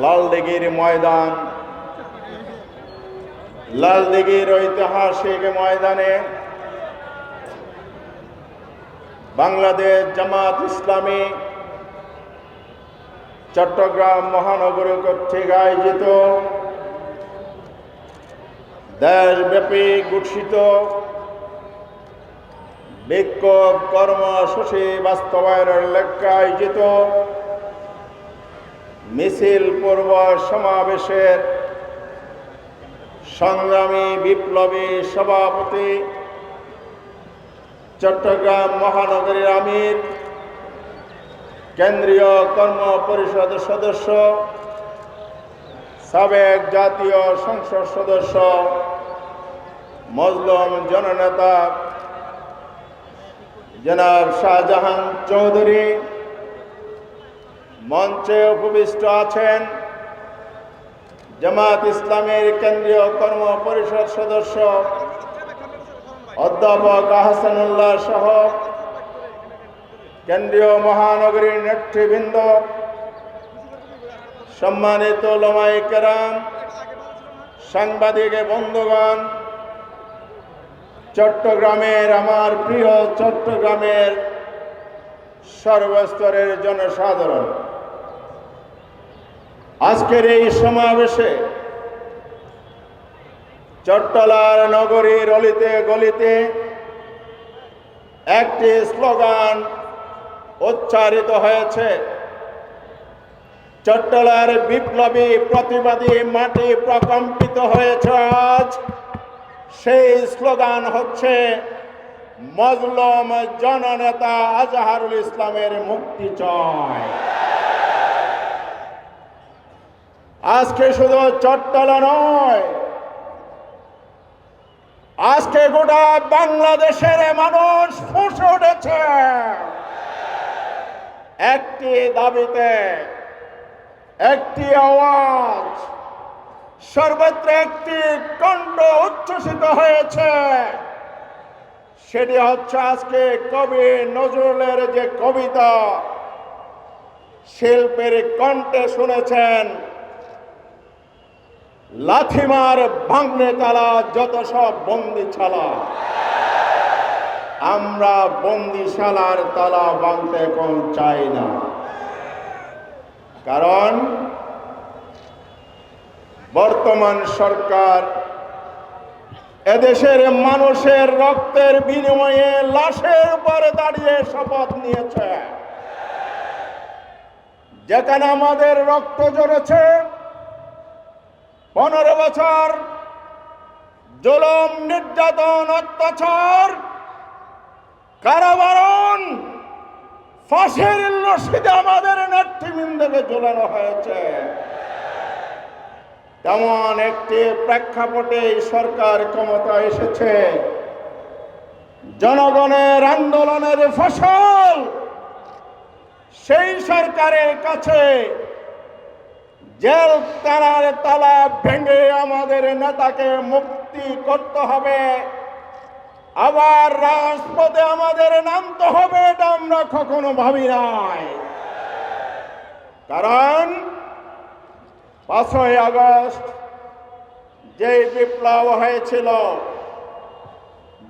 লালদিঘির ময়দান, লালদিঘির ঐতিহাসিক ময়দানে বাংলাদেশ জামাত ইসলামী চট্টগ্রাম মহানগর কর্তৃক আয়োজিত দেশব্যাপী ঘোষিত বিক্ষোভ কর্মসূচি বাস্তবায়নের লক্ষ্যে আয়োজিত মিছিল পূর্ব সমাবেশের সংগ্রামী বিপ্লবী সভাপতি চট্টগ্রাম মহানগরীর আমির, কেন্দ্রীয় কর্ম পরিষদ সদস্য, সাবেক জাতীয় সংসদ সদস্য, মজলুম জননেতা জনাব শাহজাহান চৌধুরী, মঞ্চে উপবিষ্ট আছেন জামাত ইসলামের কেন্দ্রীয় কর্ম পরিষদ সদস্য অধ্যাপক আহসানুল্লাহ সহ কেন্দ্রীয় মহানগরীর নেতৃবৃন্দ, সম্মানিত উলামায়ে কেরাম, সাংবাদিক বন্ধুগণ, চট্টগ্রামের, আমার প্রিয় চট্টগ্রামের সর্বস্তরের জনসাধারণ, আজকের এই সমাবেশে চট্টলার নগরীর অলিতে গলিতে একটি স্লোগান উচ্চারিত হয়েছে। চট্টলার বিপ্লবী প্রতিবাদী মাটি প্রকম্পিত হয়েছে আজ। সেই স্লোগান হচ্ছে মজলুম জননেতা আজহারুল ইসলামের মুক্তি চাই। আজকে শুধু চট্টলা নয়, আজকে গোটা বাংলাদেশের মানুষ ফুঁসে উঠেছে একটি দাবিতে, একটি আওয়াজ, সর্বত্র একটি কণ্ঠ উচ্ছ্বসিত হয়েছে। সেটি হচ্ছে আজকে কবি নজরুলের যে কবিতা শিল্পের কণ্ঠে শুনেছেন, লাথিমার ভাঙনে তালা যত সব বন্দিশালা, আমরা বন্দিশালার তালা ভাঙতে এখন চাই না। কারণ বর্তমান সরকার এদেশের মানুষের রক্তের বিনিময়ে লাশের উপরে দাঁড়িয়ে শপথ নিয়েছে। যেখানে আমাদের রক্ত ঝরেছে, 15 বছর জুলুম, নির্যাতন, অত্যাচার, কারাবরণ, ফাঁসির রশিদে আমাদের নেতৃবৃন্দকে ঝোলানো হয়েছে। তেমন একটি প্রেক্ষাপটে সরকার ক্ষমতা এসেছে। জনগণের আন্দোলনের ফসল সেই সরকারের কাছে জেল তালার তালা ভেঙে আমাদের নেতাকে মুক্তি করতে হবে, আবার রাজপথে আমাদের নামতে হবে, এটা আমরা কখনো ভাবি নাই। কারণ 5ই আগস্ট যে বিপ্লব হয়েছিল,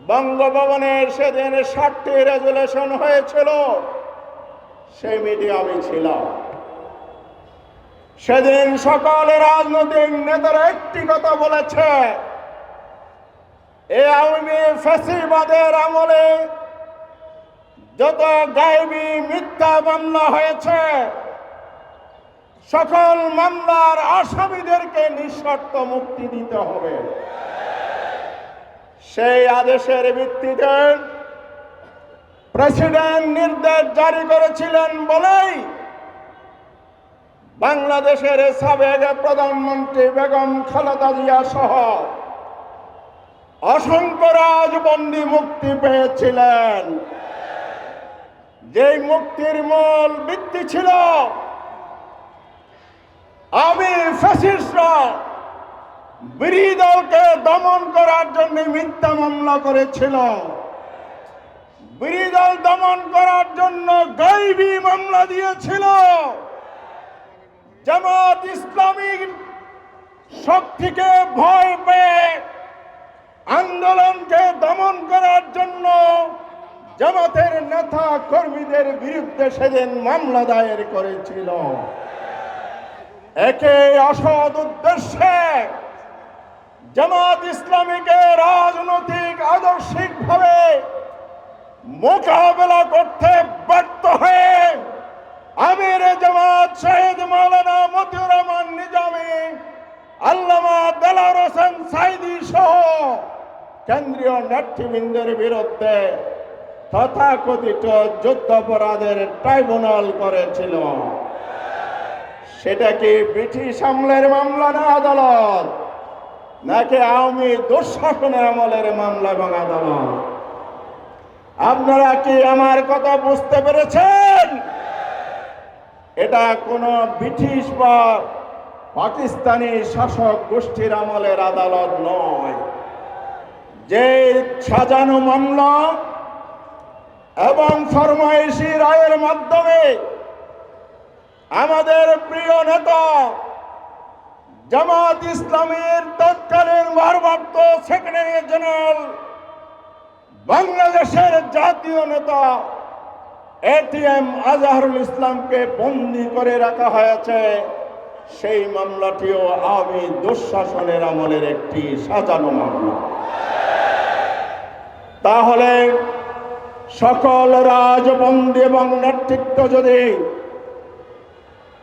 বঙ্গভবনের সেদিন 60টি রেজুলেশন হয়েছিল, সেই মিটিংয়ে আমি ছিলাম। সেদিন সকল রাজনৈতিক নেতারা একটি কথা বলেছে, এই আওয়ামী ফ্যাসিবাদের আমলে যত গায়েবী মিথ্যা মামলা হয়েছে, সকল মামলার আসামিদেরকে নিঃশর্ত মুক্তি দিতে হবে। সেই আদেশের ভিত্তিতে প্রেসিডেন্ট নির্দেশ জারি করেছিলেন বলেই বাংলাদেশের সাবেক প্রধানমন্ত্রী বেগম খালেদা জিয়া সহ অসংখ্য রাজবন্দী মুক্তি পেয়েছিলেন। যেই মুক্তির মূল ভিত্তি ছিল আমি ফ্যাসিস্টরা বিরোধী দলকে দমন করার জন্য মিথ্যা মামলা করেছিল, বিরোধী দল দমন করার জন্য গায়েবী মামলা দিয়েছিল। জামাত ইসলামীর শক্তিকে ভয় পেয়ে আন্দোলনকে দমন করার জন্য জামাতের নেতা কর্মীদের বিরুদ্ধে সেদিন মামলা দায়ের করেছিল। একে অসৎ উদ্দেশ্যে জামাত ইসলামীকে রাজনৈতিক আদর্শিকভাবে মোকাবেলা করতে ব্যর্থ হয়ে আমির জামাত শহীদ মাওলানা মতিউর রহমান নিজামী, আল্লামা দেলাওয়ার হোসেন সাঈদী সহ কেন্দ্রীয় নেতৃবৃন্দের বিরুদ্ধে তথাকথিত যুদ্ধাপরাধের ট্রাইব্যুনাল করেছিল। সেটা কি ব্রিটিশ আমলের মামলা না আদালত, নাকি আওয়ামী দুঃশাসনের আমলের মামলা এবং আদালত? আপনারা কি আমার কথা বুঝতে পেরেছেন? এটা কোনো ব্রিটিশ বা পাকিস্তানি শাসক গোষ্ঠীর আমলের আদালত নয়। যে সাজানো মামলা এবং ফরমায়েশি রায়ের মাধ্যমে আমাদের প্রিয় নেতা জামাত ইসলামের তৎকালীন ভারপ্রাপ্ত সেক্রেটারি জেনারেল, বাংলাদেশের জাতীয় নেতা এটিএম আজহারুল ইসলামকে বন্দী করে রাখা হয়েছে, সেই মামলাটিও আওয়ামী দুঃশাসনের আমলের একটি সাজানো মামলা। তাহলে সকল রাজবন্দী এবং নেতৃত্ব যদি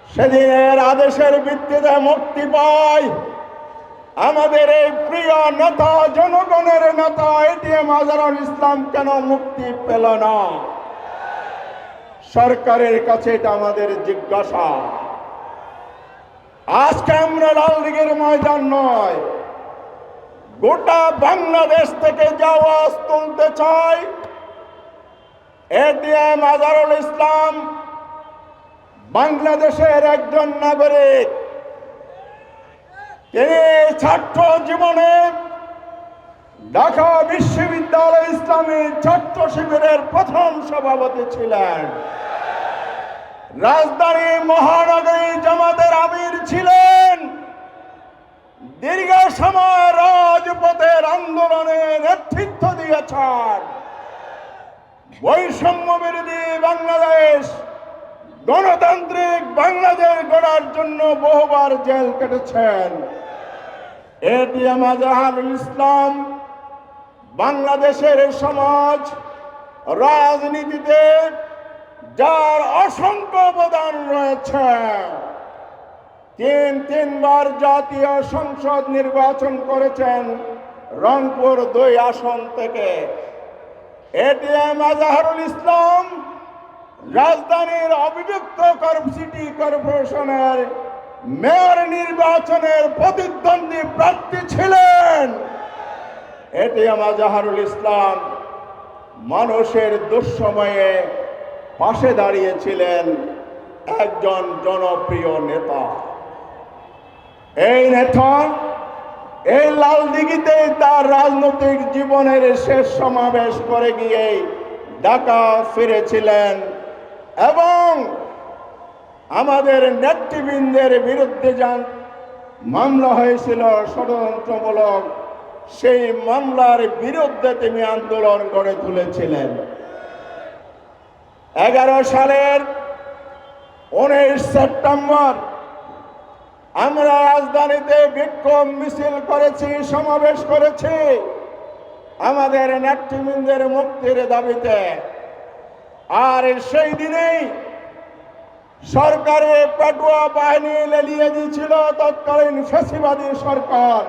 সেদিনের আদেশের ভিত্তিতে মুক্তি পায়, আমাদের এই প্রিয় নেতা, জনগণের নেতা এটিএম আজহারুল ইসলাম কেন মুক্তি পেল না? সরকারের কাছে এটা আমাদের জিজ্ঞাসা। আজকে আমরা লালদিঘির ময়দান নয়, গোটা বাংলাদেশ থেকে যে আওয়াজ তুলতে চাই, এটিএম আজহারুল ইসলাম বাংলাদেশের একজন নাগরিক। তিনি ছাত্র জীবনে ঢাকা বিশ্ববিদ্যালয় ইসলামী ছাত্র শিবিরের প্রথম সভাপতি ছিলেন, রাজধানী মহানগরী জামাতের আমির ছিলেন, দীর্ঘ সময় রাজপথের আন্দোলনে নেতৃত্ব দিয়েছেন, বৈষম্য বিরোধী বাংলাদেশ, গণতান্ত্রিক বাংলাদেশ গড়ার জন্য বহুবার জেল কেটেছেন। এটিএম আজহারুল ইসলাম বাংলাদেশের সমাজ রাজনীতিতে যার অসংখ্য অবদান রয়েছে, তিনবার জাতীয় সংসদ নির্বাচন করেছেন রংপুর 2 আসন থেকে। এটিএম আজহারুল ইসলাম রাজধানীর অবিভক্ত সিটি কর্পোরেশনের মেয়র নির্বাচনের প্রতিদ্বন্দ্বী প্রার্থী ছিলেন। এটিএম আজহারুল ইসলাম মানুষের দুঃসময়ে পাশে দাঁড়িয়েছিলেন একজন জনপ্রিয় নেতা। এই নেতা এই লালদিঘিতে তার রাজনৈতিক জীবনের শেষ সমাবেশ করে গিয়ে ঢাকা ফিরেছিলেন এবং আমাদের নেতৃবৃন্দের বিরুদ্ধে মামলা হয়েছিল ষড়যন্ত্রমূলক, সেই মামলার বিরুদ্ধে তিনি আন্দোলন গড়ে তুলেছিলেন। 11 সালের 19 সেপ্টেম্বর আমরা রাজধানীতে বিক্ষোভ মিছিল করেছি, সমাবেশ করেছি আমাদের নেতৃবৃন্দের মুক্তির দাবিতে। আর সেই দিনেই সরকারে পেটুয়া বাহিনী লেলিয়ে দিয়েছিল তৎকালীন ফ্যাসিবাদী সরকার।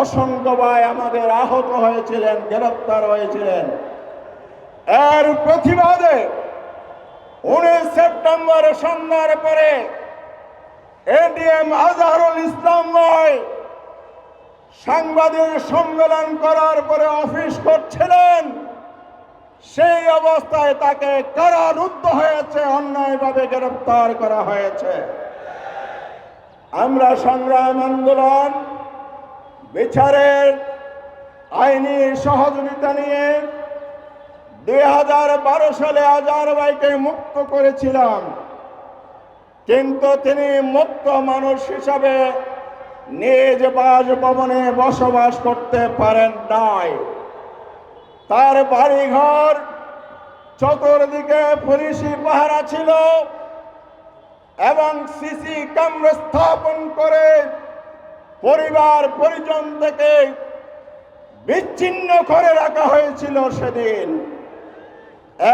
অসংখ্য ভাই আমাদের আহত হয়েছিলেন, গ্রেফতার হয়েছিলেন। এর প্রতিবাদে 19 সেপ্টেম্বর সন্ধ্যার পরে এটিএম আজহারুল ইসলাম সাংবাদিক সম্মেলন করার পরে অফিস করছিলেন, সেই অবস্থায় তাকে কারারুদ্ধ হয়েছে, অন্যায়ভাবে গ্রেফতার করা হয়েছে। আমরা সংগ্রাম আন্দোলন বিচারের আইনি সহযোগিতা নিয়ে 2012 সালে আজহার ভাইকে মুক্ত করেছিলাম। কিন্তু তিনি মুক্ত মানুষ হিসাবে নিজ বাসভবনে বসবাস করতে পারেন নাই। তার বাড়িঘর চতুর্দিকে পুলিশি পাহারা ছিল এবং সিসি ক্যামেরা স্থাপন করে পরিবার পরিজন থেকে বিচ্ছিন্ন করে রাখা হয়েছিল। সেদিন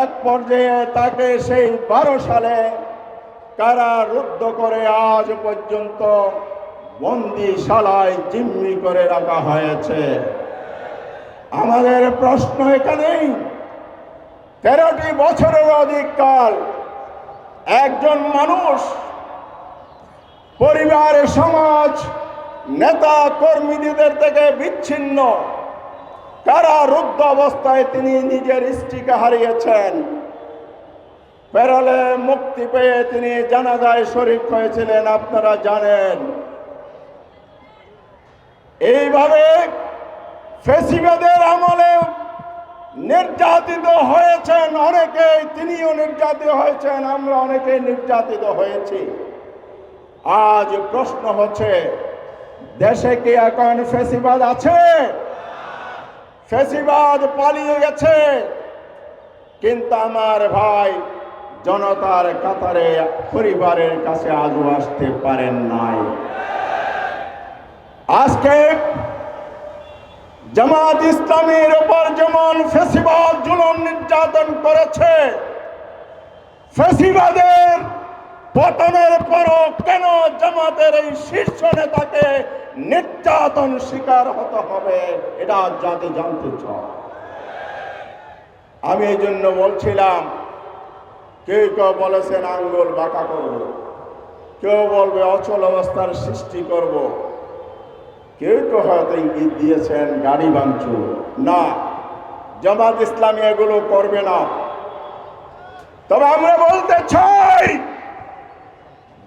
এক পর্যায়ে তাকে সেই 12 সালে কারারুদ্ধ করে আজ পর্যন্ত বন্দিশালায় জিম্মি করে রাখা হয়েছে। আমাদের প্রশ্ন এখানেই, 13টি বছরের অধিক কাল একজন মানুষ পরিবার, সমাজ, নেতা কর্মীদের থেকে বিচ্ছিন্ন কারারুদ্ধ অবস্থায় তিনি নিজের স্ত্রীকে হারিয়েছেন। পেরোলে মুক্তি পেয়ে তিনি জানাজায় শরীক হয়েছিলেন, আপনারা জানেন। এইভাবে ফ্যাসিবাদের আমলে নির্যাতিত হয়েছেন অনেকেই, তিনিও নির্যাতিত হয়েছেন, আমরা অনেকেই নির্যাতিত হয়েছি। আজ প্রশ্ন হচ্ছে, দেশে কি এখন ফ্যাসিবাদ আছে? ফ্যাসিবাদ পালিয়ে গেছে, কিন্তু আমার ভাই জনতার কাতারে পরিবারের কাছে আজও আসতে পারেন নাই। আজকে জামাত ইসলামীর উপর যেমন ফ্যাসিবাদ জুলুম নির্যাতন করেছে, ফ্যাসিবাদের পতনের পরও কেন জামাতের এই শীর্ষ নেতাকে নির্যাতন শিকার হতে হবে, এটা জাতি জানতে চায়। আমি এই জন্য বলছিলাম, কেউ কেউ বলেছেন আঙ্গুল বাঁকা করব, কেউ বলবে অচল অবস্থার সৃষ্টি করব, কেউ কেউ হয়তো ইঙ্গিত দিয়েছেন গাড়ি ভাঙচুর। না, জামাত ইসলামী এগুলো করবে না। তবে আমরা বলতে চাই,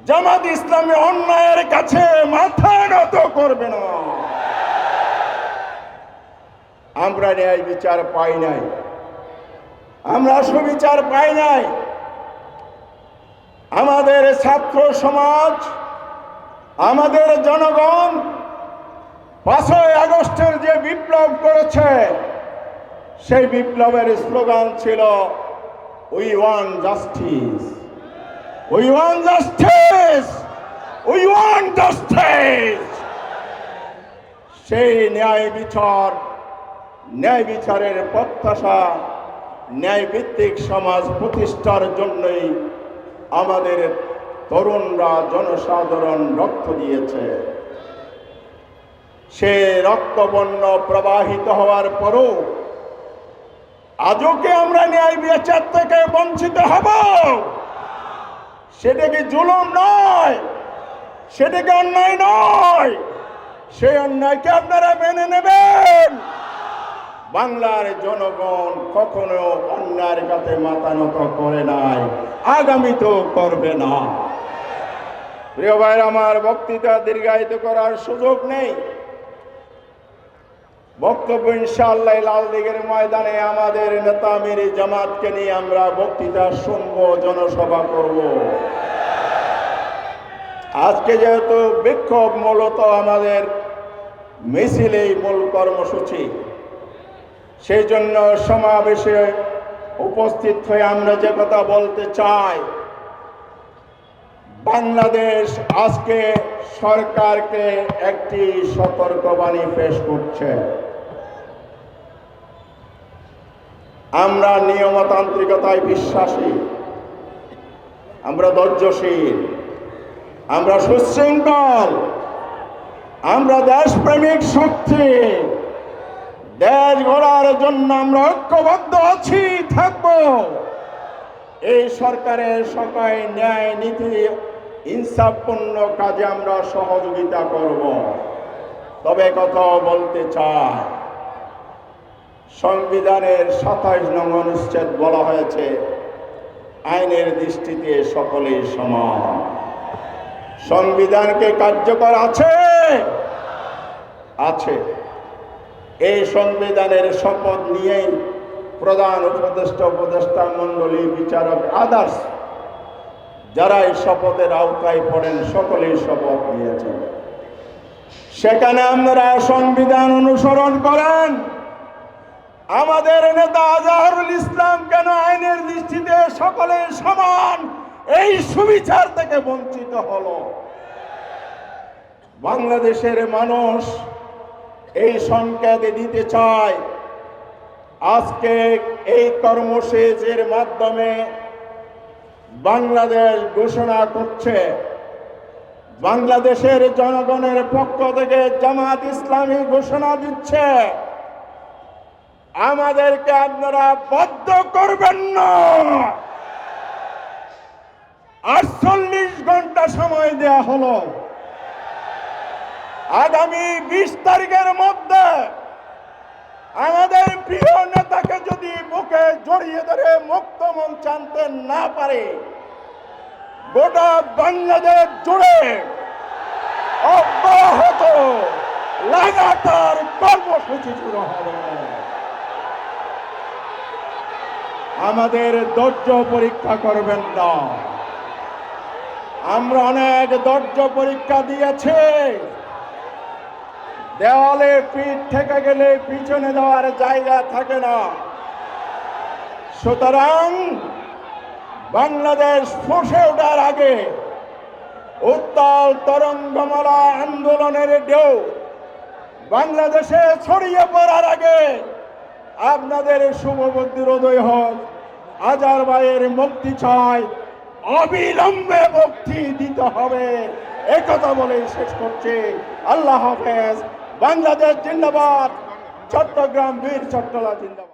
জামাত ইসলামী অন্যায়ের কাছে মাথা নত করবে না। আমরা ন্যায় বিচার পাই নাই, আমরা সুবিচার পাই নাই। আমাদের ছাত্র সমাজ, আমাদের জনগণ 5ই আগস্টের যে বিপ্লব করেছে, সেই বিপ্লবের স্লোগান ছিল we want justice, we want justice, we want justice. সেই ন্যায় বিচারের প্রত্যাশা, ন্যায় ভিত্তিক সমাজ প্রতিষ্ঠার জন্যই আমাদের তরুণরা, জনসাধারণ রক্ত দিয়েছে। সে রক্তবর্ণ প্রবাহিত হওয়ার পরও আজও কি আমরা ন্যায় বিচার থেকে বঞ্চিত হব? সেটা কি জুলুম নয়? সেটা কি অন্যায় নয়? সেই অন্যায়কে আপনারা মেনে নেবেন? বাংলার জনগণ কখনো অন্যায়ের কাছে মাথা নত করে নাই, আগামীতেও করবে না। প্রিয় ভাইর, আমার বক্তৃতা দীর্ঘায়িত করার সুযোগ নেই। বক্তব্য ইনশাআল্লাহ লালদিঘির ময়দানে আমাদের নেতা মেরি জামাতকে নিয়ে আমরা বক্তৃতা শুনব, জনসভা করব। আজকে যেহেতু বিক্ষোভ মূলত আমাদের মিছিলেই মূল কর্মসূচি, সেই জন্য সমাবেশে উপস্থিত হয়ে আমরা যে কথা বলতে চাই, বাংলাদেশ আজকে সরকারকে একটি সতর্কবাণী পেশ করছে। আমরা নিয়মতান্ত্রিকতায় বিশ্বাসী, আমরা ধৈর্যশীল, আমরা সুশৃঙ্খল, আমরা দেশপ্রেমিক শক্তি। দেশ গড়ার জন্য আমরা ঐক্যবদ্ধ আছি, থাকব। এই সরকারের সকল ন্যায় নীতি ইনসাফপূর্ণ কাজে আমরা সহযোগিতা করব। তবে কথা বলতে চাই, সংবিধানের 27 নং অনুচ্ছেদ বলা হয়েছে, আইনের দৃষ্টিতে সকলেই সমান। সংবিধানকে কার্যকর আছে, আছে। এই সংবিধানের শপথ নিয়েই প্রধান উপদেষ্টা, উপদেষ্টা মণ্ডলী, বিচারক, আদার্স যারা এই শপথের আওতায় পড়েন সকলেই শপথ নিয়েছেন। সেখানে আপনারা সংবিধান অনুসরণ করেন। আমাদের নেতা আজহারুল ইসলাম কেন আইনের দৃষ্টিতে সকলের সমান এই সুবিচার থেকে বঞ্চিত হলো? বাংলাদেশের মানুষ এই সংকেত দিতে চায়। আজকে এই কর্মসূচির মাধ্যমে বাংলাদেশ ঘোষণা করছে, বাংলাদেশের জনগণের পক্ষ থেকে জামাত ইসলামী ঘোষণা দিচ্ছে, আমাদেরকে আপনারা বাধ্য করবেন না। 48 ঘন্টা সময় দেয়া হলো। আগামী 20 তারিখের মধ্যে আমাদের প্রিয় নেতাকে যদি বুকে জড়িয়ে ধরে মুক্ত মঞ্চে আনতে না পারে, গোটা বাংলাদেশ জুড়ে অব্যাহত লাগাতার কর্মসূচি শুরু হবে। আমাদের ধৈর্য পরীক্ষা করবেন না। আমরা অনেক ধৈর্য পরীক্ষা দিয়েছি। দেওয়ালে পিঠ থেকে গেলে পিছনে যাওয়ার জায়গা থাকে না। সুতরাং বাংলাদেশ ফুঁসে ওঠার আগে, উত্তাল তরঙ্গমালা আন্দোলনের ঢেউ বাংলাদেশে ছড়িয়ে পড়ার আগে আপনাদের শুভবুদ্ধির উদয় হোক। আজহার ভাইয়ের মুক্তি চাই, অবিলম্বে মুক্তি দিতে হবে। একথা বলে শেষ করছি। আল্লাহ হাফেজ। বাংলাদেশ জিন্দাবাদ। চট্টগ্রাম বীর চট্টলা জিন্দাবাদ।